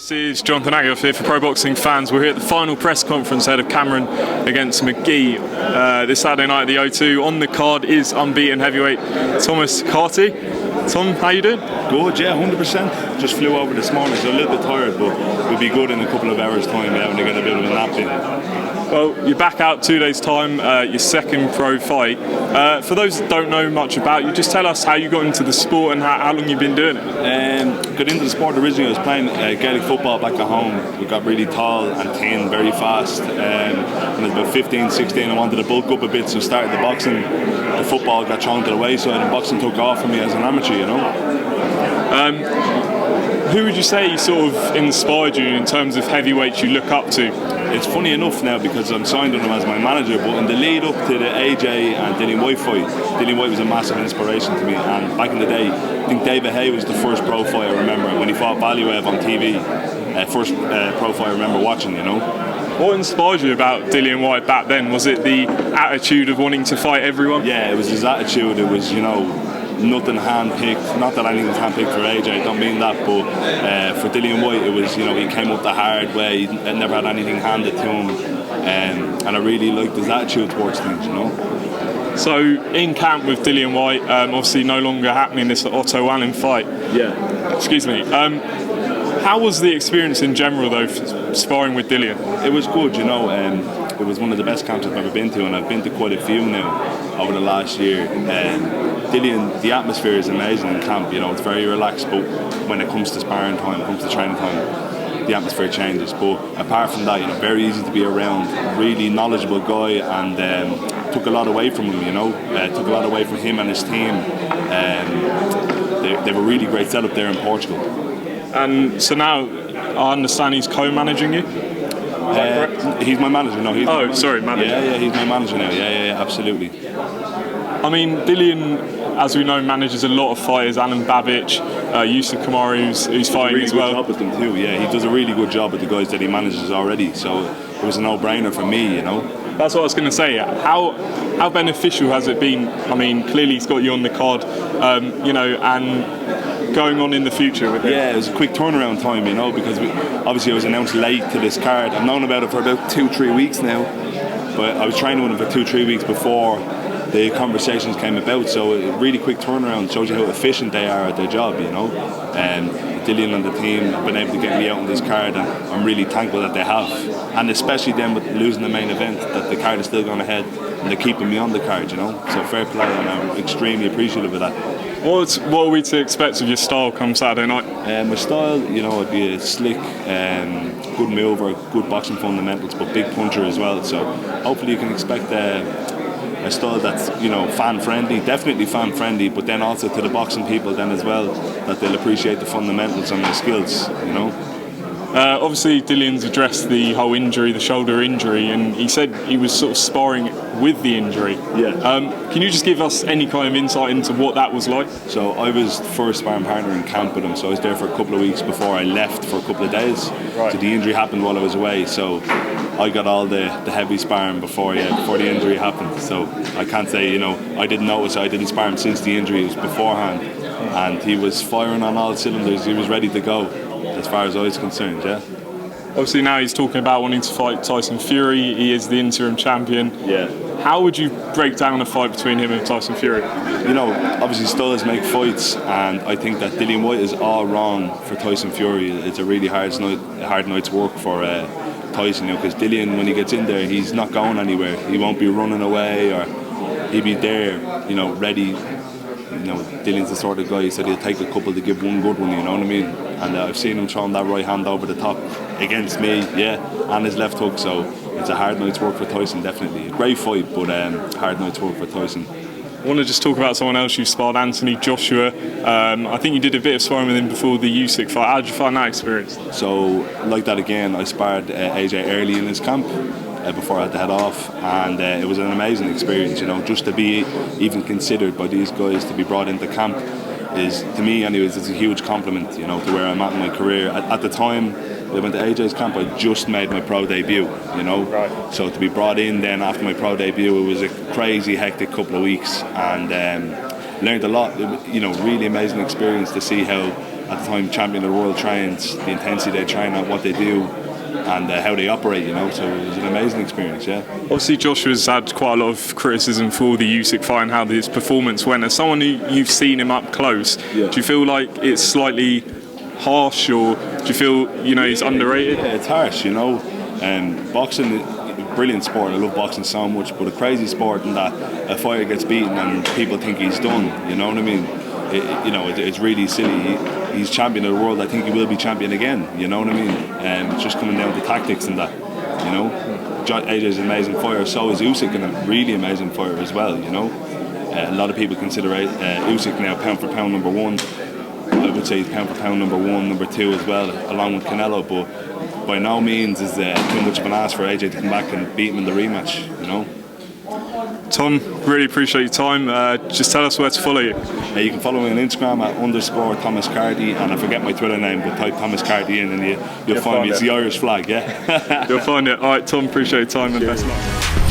This is Jonathan Agoff here for Pro Boxing Fans. We're here at the final press conference ahead of Cameron against McGee this Saturday night at the O2. On the card is unbeaten heavyweight Thomas Carty. Tom, how you doing? Good, yeah, 100%. Just flew over this morning, so a little bit tired, but we'll be good in a couple of hours' time, when to get a bit of a nap in. Well, you're back out 2 days' time, your second pro fight. For those that don't know much about you, just tell us how you got into the sport and how long you've been doing it. Got into the sport originally. I was playing Gaelic football back at home. We got really tall and thin, very fast. When I was about 15, 16, I wanted to bulk up a bit, so started the boxing. The football got thrown to the wayside and boxing took off for me as an amateur, Who would you say sort of inspired you in terms of heavyweights you look up to? It's funny enough now because I'm signed on him as my manager, but in the lead up to the AJ and Dillian Whyte fight, Dillian Whyte was a massive inspiration to me, and back in the day, I think David Hay was the first pro fight I remember when he fought Valiev on TV, first pro fight I remember watching, What inspired you about Dillian Whyte back then? Was it the attitude of wanting to fight everyone? Yeah, it was his attitude. It was, nothing hand-picked. Not that anything was hand-picked for AJ, I don't mean that, but for Dillian Whyte, it was, he came up the hard way. He never had anything handed to him, and I really liked his attitude towards things, So, in camp with Dillian Whyte, obviously no longer happening, this Otto Allen fight. Yeah. Excuse me. How was the experience in general, though, sparring with Dillian? It was good, it was one of the best camps I've ever been to, and I've been to quite a few now over the last year. Dillian, the atmosphere is amazing in camp, it's very relaxed, but when it comes to sparring time, comes to training time, the atmosphere changes. But apart from that, very easy to be around, really knowledgeable guy, and took a lot away from him, took a lot away from him and his team. They were really great setup there in Portugal. And so now, I understand he's co-managing you? He's my manager, no. Manager. Yeah, he's my manager now, yeah, absolutely. I mean, Dillian, as we know, manages a lot of fighters. Alan Babic, Yusuf Kamari, who's fighting as well. He does a really good job with them too, yeah. He does a really good job with the guys that he manages already, so it was a no-brainer for me, That's what I was going to say. How beneficial has it been? I mean, clearly he's got you on the card, and going on in the future with it. Yeah, it was a quick turnaround time, because obviously I was announced late to this card. I've known about it for about 2-3 weeks now, but I was training with him for 2-3 weeks before the conversations came about, so a really quick turnaround shows you how efficient they are at their job, and Dillian and the team have been able to get me out on this card, and I'm really thankful that they have, and especially then with losing the main event, that the card is still going ahead and they're keeping me on the card, so fair play, and I'm extremely appreciative of that. What are we to expect of your style come Saturday night? My style, I'd be a slick, good mover, good boxing fundamentals, but big puncher as well, so hopefully you can expect a style that's fan friendly, definitely fan friendly, but then also to the boxing people then as well, that they'll appreciate the fundamentals and the skills. Obviously Dillian's addressed the whole injury, the shoulder injury, and he said he was sort of sparring with the injury. Yeah. Can you just give us any kind of insight into what that was like? So I was first sparring partner in camp with him, so I was there for a couple of weeks before I left for a couple of days. Right. So the injury happened while I was away, so I got all the heavy sparring before the injury happened. So I can't say, I didn't notice, I didn't spar him since the injury, it was beforehand. And he was firing on all cylinders, he was ready to go, as far as I was concerned, yeah. Obviously now he's talking about wanting to fight Tyson Fury, he is the interim champion. Yeah. How would you break down a fight between him and Tyson Fury? Obviously styles make fights, and I think that Dillian Whyte is all wrong for Tyson Fury. It's a really hard night's work for Tyson, because Dillian, when he gets in there, he's not going anywhere. He won't be running away, or he'll be there, ready. Dillian's the sort of guy, he said he'll take a couple to give one good one, you know what I mean? And I've seen him throwing that right hand over the top against me, and his left hook, so it's a hard night's work for Tyson, definitely. A great fight, but hard night's work for Tyson. I want to just talk about someone else you sparred, Anthony Joshua. I think you did a bit of sparring with him before the Usyk fight. How did you find that experience? So, like that again, I sparred AJ early in his camp before I had to head off, and it was an amazing experience, just to be even considered by these guys to be brought into camp is, to me anyways, it's a huge compliment, to where I'm at in my career. At the time I went to AJ's camp, I just made my pro debut, Right. So to be brought in then after my pro debut, it was a crazy hectic couple of weeks, and learned a lot, really amazing experience to see how at the time champion of the world trains, the intensity they train at, what they do, and how they operate, so it was an amazing experience, yeah. Obviously Joshua's had quite a lot of criticism for the Usyk fight and how his performance went. As someone who you've seen him up close, do you feel like it's slightly harsh, or do you feel he's underrated? Yeah, it's harsh, boxing, brilliant sport. I love boxing so much, but a crazy sport in that a fighter gets beaten and people think he's done. You know what I mean? It's really silly. He's champion of the world. I think he will be champion again. You know what I mean? It's just coming down to tactics and that. AJ's an amazing fighter. So is Usyk, and a really amazing fighter as well. A lot of people consider Usyk now pound for pound number one. I would say he's pound for pound number one, number two as well, along with Canelo. But by no means is too much of an ask for AJ to come back and beat him in the rematch. Tom, really appreciate your time. Just tell us where to follow you. You can follow me on Instagram at _Thomas Carty, and I forget my Twitter name, but type Thomas Carty in and you'll find me. It's the Irish flag, yeah. You'll find it. All right, Tom, appreciate your time and best luck.